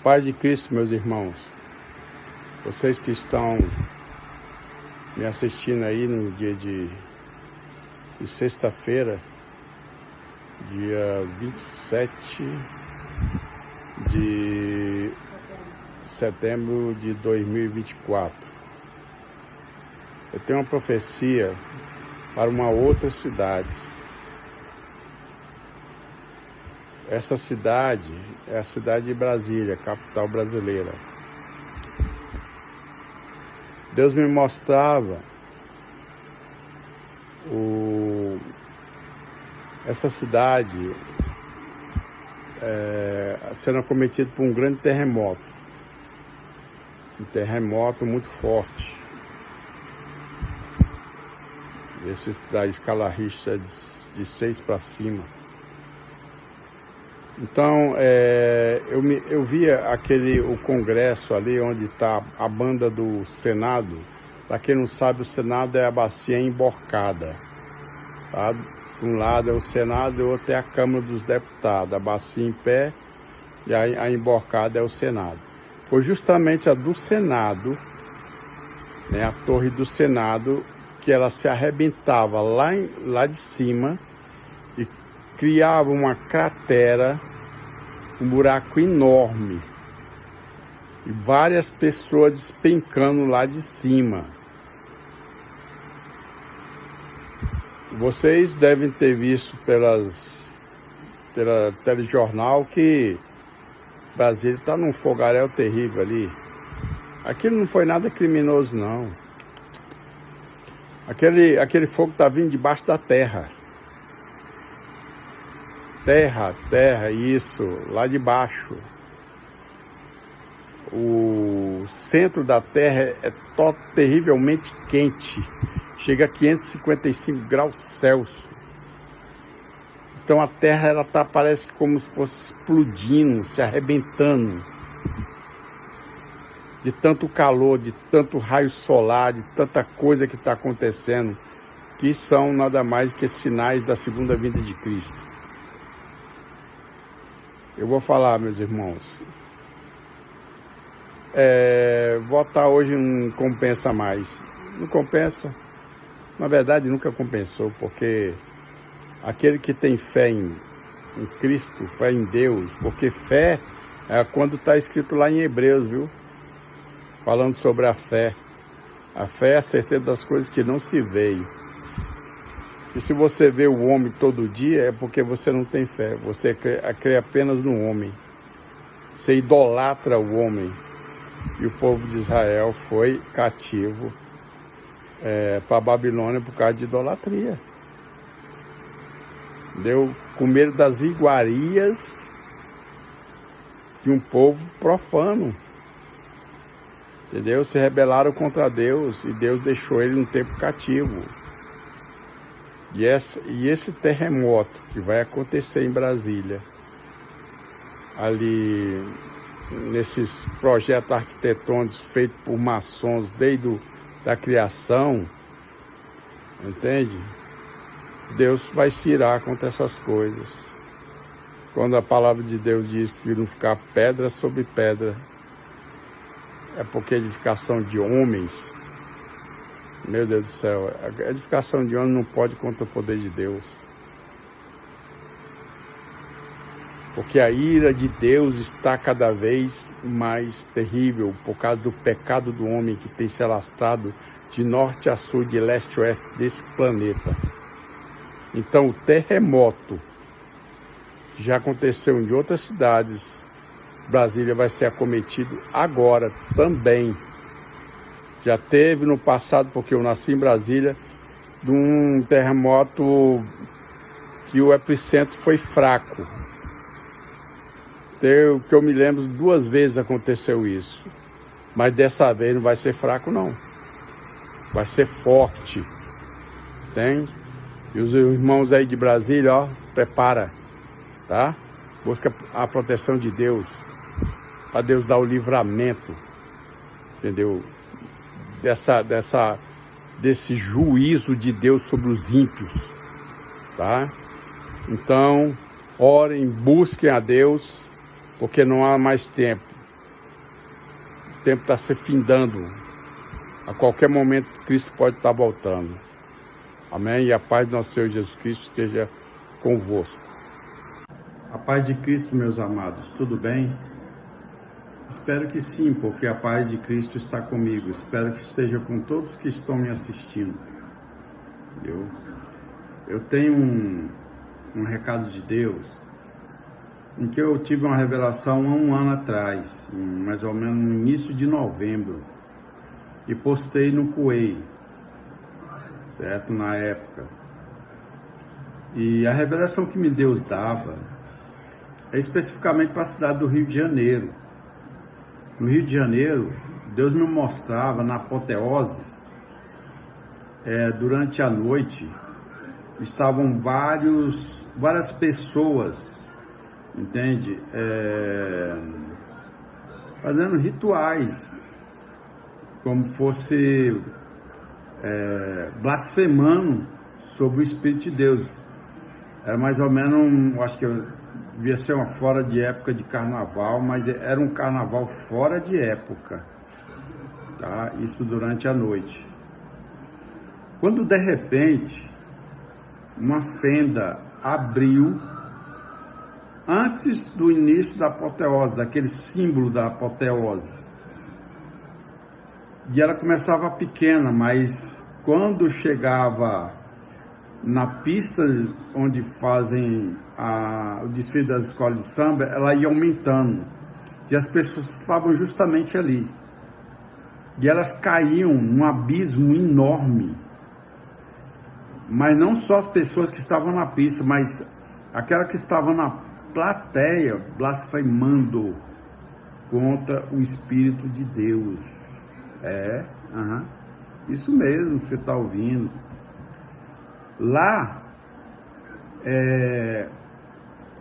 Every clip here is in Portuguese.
paz de Cristo, meus irmãos, vocês que estão me assistindo aí no dia de sexta-feira, dia 27 de setembro de 2024. Eu tenho uma profecia para uma outra cidade. Essa cidade é a cidade de Brasília, capital brasileira. Deus me mostrava essa cidade sendo acometida por um grande terremoto. Um terremoto muito forte. Esse da escala Richter de 6 para cima. Então, eu via o congresso ali onde está a banda do Senado. Para quem não sabe, o Senado é a bacia emborcada. Tá? De um lado é o Senado e o outro é a Câmara dos Deputados. A bacia em pé e a emborcada é o Senado. Foi justamente a do Senado, né, a torre do Senado, que ela se arrebentava lá de cima e criava uma cratera, um buraco enorme e várias pessoas despencando lá de cima. Vocês devem ter visto pela telejornal que Brasília está num fogaréu terrível ali. Aquilo não foi nada criminoso, não. Aquele fogo está vindo debaixo da terra. Terra, isso, lá de baixo. O centro da terra é terrivelmente quente. Chega a 555 graus Celsius. Então a terra parece como se fosse explodindo, se arrebentando. De tanto calor, de tanto raio solar, de tanta coisa que está acontecendo, que são nada mais que sinais da segunda vinda de Cristo. Eu vou falar, meus irmãos, votar hoje não compensa mais. Não compensa. Na verdade, nunca compensou, porque aquele que tem fé em Cristo, fé em Deus, porque fé é quando está escrito lá em Hebreus, viu? Falando sobre a fé. A fé é a certeza das coisas que não se veem. E se você vê o homem todo dia, é porque você não tem fé. Você crê apenas no homem. Você idolatra o homem. E o povo de Israel foi cativo para a Babilônia por causa de idolatria. Deu com medo das iguarias de um povo profano. Entendeu? Se rebelaram contra Deus e Deus deixou ele um tempo cativo. E esse terremoto que vai acontecer em Brasília, ali nesses projetos arquitetônicos feitos por maçons desde da criação, entende? Deus vai se irar contra essas coisas. Quando a palavra de Deus diz que não ficar pedra sobre pedra, é porque a edificação de homens, meu Deus do céu, a edificação de homens não pode contra o poder de Deus. Porque a ira de Deus está cada vez mais terrível por causa do pecado do homem que tem se alastrado de norte a sul, de leste a oeste desse planeta. Então o terremoto que já aconteceu em outras cidades, Brasília vai ser acometido agora também. Já teve no passado, porque eu nasci em Brasília, de um terremoto que o epicentro foi fraco. Que eu me lembro, 2 vezes aconteceu isso. Mas dessa vez não vai ser fraco, não. Vai ser forte. Entende? E os irmãos aí de Brasília, ó, prepara, tá? Busca a proteção de Deus, para Deus dar o livramento, entendeu? Desse juízo de Deus sobre os ímpios, tá? Então, orem, busquem a Deus, porque não há mais tempo. tempo está se findando. A qualquer momento Cristo pode estar voltando. Amém? E a paz do nosso Senhor Jesus Cristo esteja convosco. A paz de Cristo, meus amados, tudo bem? Espero que sim, porque a paz de Cristo está comigo. Espero que esteja com todos que estão me assistindo. Eu tenho um recado de Deus, em que eu tive uma revelação há um ano atrás, mais ou menos no início de novembro, e postei no Coelho, certo? Na época. E a revelação que Deus dava é especificamente para a cidade do Rio de Janeiro. No Rio de Janeiro, Deus me mostrava na apoteose, durante a noite, estavam várias pessoas, entende? Fazendo rituais, como fosse blasfemando sobre o Espírito de Deus. Era mais ou menos, acho que devia ser uma fora de época de carnaval, mas era um carnaval fora de época, tá? Isso durante a noite. Quando de repente uma fenda abriu antes do início da apoteose, daquele símbolo da apoteose. E ela começava pequena, mas quando chegava na pista onde fazem o desfile das escolas de samba, ela ia aumentando. E as pessoas estavam justamente ali. E elas caíam num abismo enorme. Mas não só as pessoas que estavam na pista, mas aquela que estava na plateia blasfemando contra o Espírito de Deus. Isso mesmo, você está ouvindo. Lá,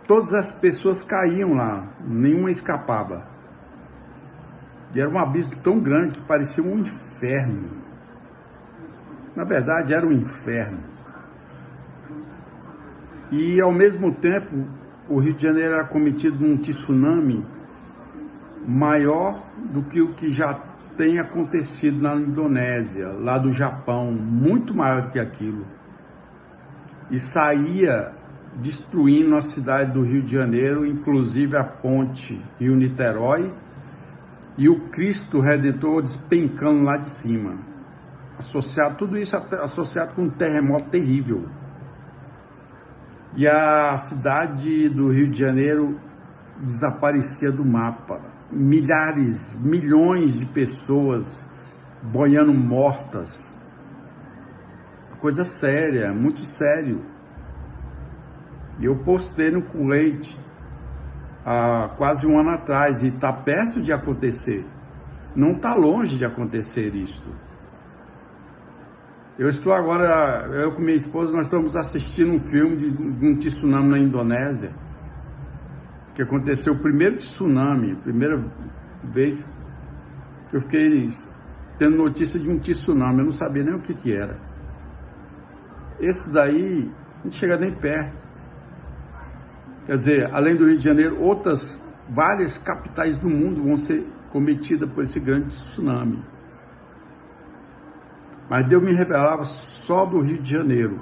todas as pessoas caíam lá, nenhuma escapava. E era um abismo tão grande que parecia um inferno. Na verdade, era um inferno. E, ao mesmo tempo, o Rio de Janeiro era cometido num tsunami maior do que o que já tem acontecido na Indonésia, lá do Japão, muito maior do que aquilo. E saía destruindo a cidade do Rio de Janeiro, inclusive a ponte Rio-Niterói, e o Cristo Redentor despencando lá de cima. Tudo isso associado com um terremoto terrível. E a cidade do Rio de Janeiro desaparecia do mapa. Milhares, milhões de pessoas boiando mortas. Coisa séria, muito sério. E eu postei no Kuwait há quase um ano atrás, e está perto de acontecer. Não está longe de acontecer isto. Eu estou agora, eu com minha esposa, nós estamos assistindo um filme de um tsunami na Indonésia, que aconteceu o primeiro tsunami, primeira vez que eu fiquei tendo notícia de um tsunami, eu não sabia nem o que era. Esse daí não chega nem perto. Quer dizer, além do Rio de Janeiro, várias capitais do mundo vão ser cometidas por esse grande tsunami. Mas Deus me revelava só do Rio de Janeiro.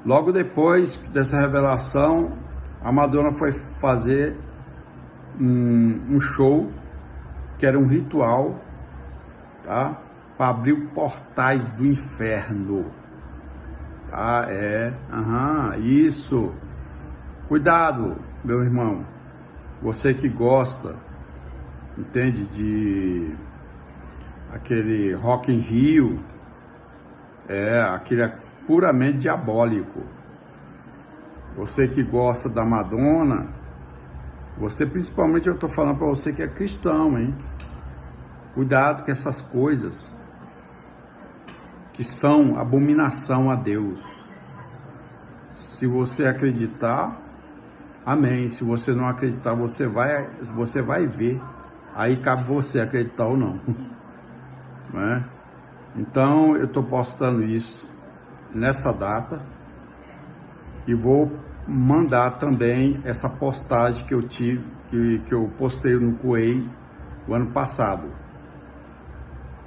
Logo depois dessa revelação, a Madonna foi fazer um show, que era um ritual, tá? Para abrir portais do inferno. Tá? Isso. Cuidado, meu irmão. Você que gosta, entende, de aquele Rock in Rio, aquele é puramente diabólico. Você que gosta da Madonna, você, principalmente, eu estou falando para você que é cristão, hein? Cuidado com essas coisas que são abominação a Deus. Se você acreditar, amém. Se você não acreditar, você vai ver. Aí cabe você acreditar ou não. Né? Então, eu estou postando isso nessa data e vou mandar também essa postagem que eu tive, que eu postei no Coei o ano passado.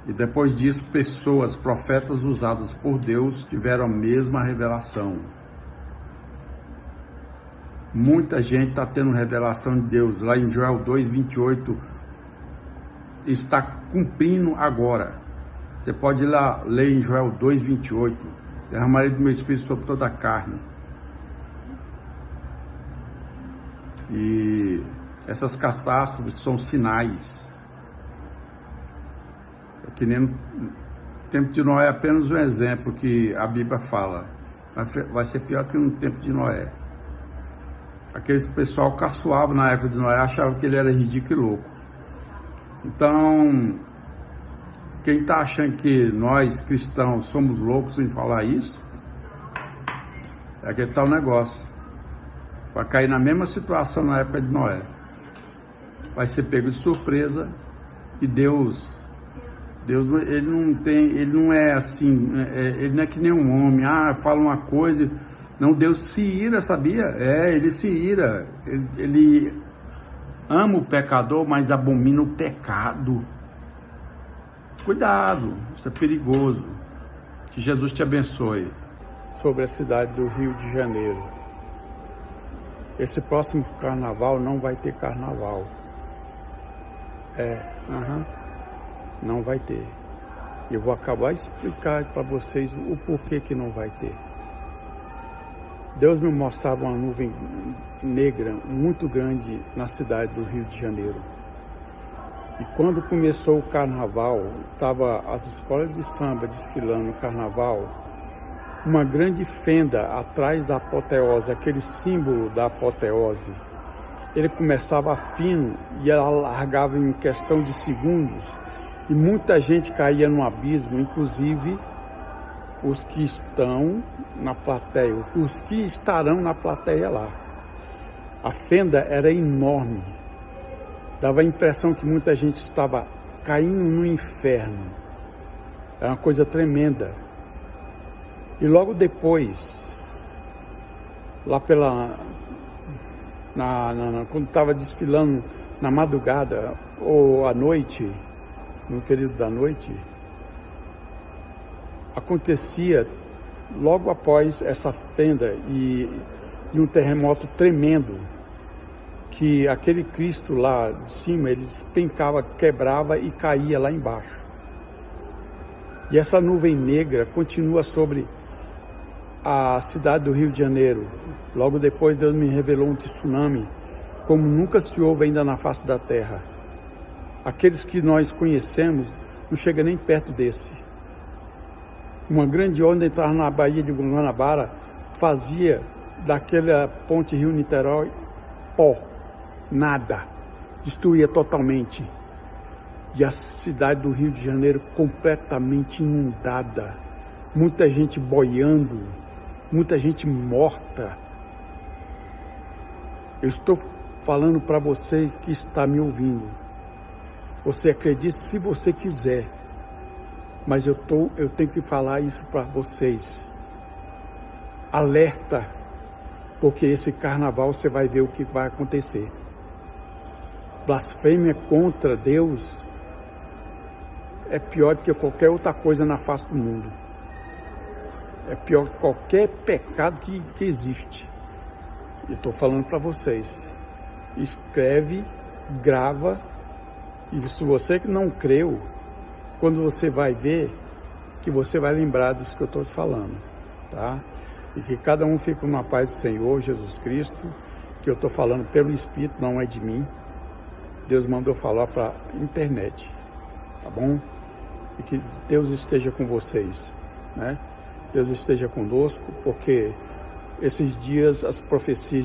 E depois disso, pessoas, profetas usadas por Deus, tiveram a mesma revelação. Muita gente está tendo revelação de Deus. Lá em Joel 2:28, está cumprindo agora. Você pode ir lá ler em Joel 2:28. Derramarei do meu espírito sobre toda a carne. E essas catástrofes são sinais. É que nem no tempo de Noé é apenas um exemplo que a Bíblia fala. Vai ser pior que no tempo de Noé. Aqueles pessoal caçoava na época de Noé, achava que ele era ridículo e louco. Então, quem está achando que nós cristãos somos loucos em falar isso, é que tá o negócio. Vai cair na mesma situação na época de Noé. Vai ser pego de surpresa e Deus ele não é assim, ele não é que nem um homem, fala uma coisa. Não, Deus se ira, sabia? Ele se ira. Ele ama o pecador, mas abomina o pecado. Cuidado, isso é perigoso. Que Jesus te abençoe. Sobre a cidade do Rio de Janeiro. Esse próximo carnaval não vai ter carnaval. Não vai ter. Eu vou acabar de explicar para vocês o porquê que não vai ter. Deus me mostrava uma nuvem negra muito grande na cidade do Rio de Janeiro. E quando começou o carnaval, estava as escolas de samba desfilando o carnaval, uma grande fenda atrás da apoteose, aquele símbolo da apoteose. Ele começava fino e ela largava em questão de segundos e muita gente caía no abismo, inclusive os que estão na plateia, os que estarão na plateia lá. A fenda era enorme, dava a impressão que muita gente estava caindo no inferno. Era uma coisa tremenda. E logo depois, lá quando estava desfilando na madrugada ou à noite, no período da noite, acontecia logo após essa fenda e um terremoto tremendo, que aquele Cristo lá de cima, ele despencava, quebrava e caía lá embaixo. E essa nuvem negra continua sobre a cidade do Rio de Janeiro. Logo depois Deus me revelou um tsunami, como nunca se houve ainda na face da terra. Aqueles que nós conhecemos não chega nem perto desse. Uma grande onda entrava na Baía de Guanabara, fazia daquela ponte Rio-Niterói pó, nada, destruía totalmente. E a cidade do Rio de Janeiro completamente inundada, muita gente boiando, muita gente morta. Eu estou falando para você que está me ouvindo. Você acredite se você quiser, mas eu tenho que falar isso para vocês. Alerta, porque esse carnaval você vai ver o que vai acontecer. Blasfêmia contra Deus é pior do que qualquer outra coisa na face do mundo. É pior que qualquer pecado que existe. Eu estou falando para vocês. Escreve, grava, e se você que não creu, quando você vai ver, que você vai lembrar disso que eu estou falando, tá? E que cada um fique na paz do Senhor Jesus Cristo, que eu estou falando pelo Espírito, não é de mim. Deus mandou falar para a internet, tá bom? E que Deus esteja com vocês, né? Deus esteja conosco, porque esses dias as profecias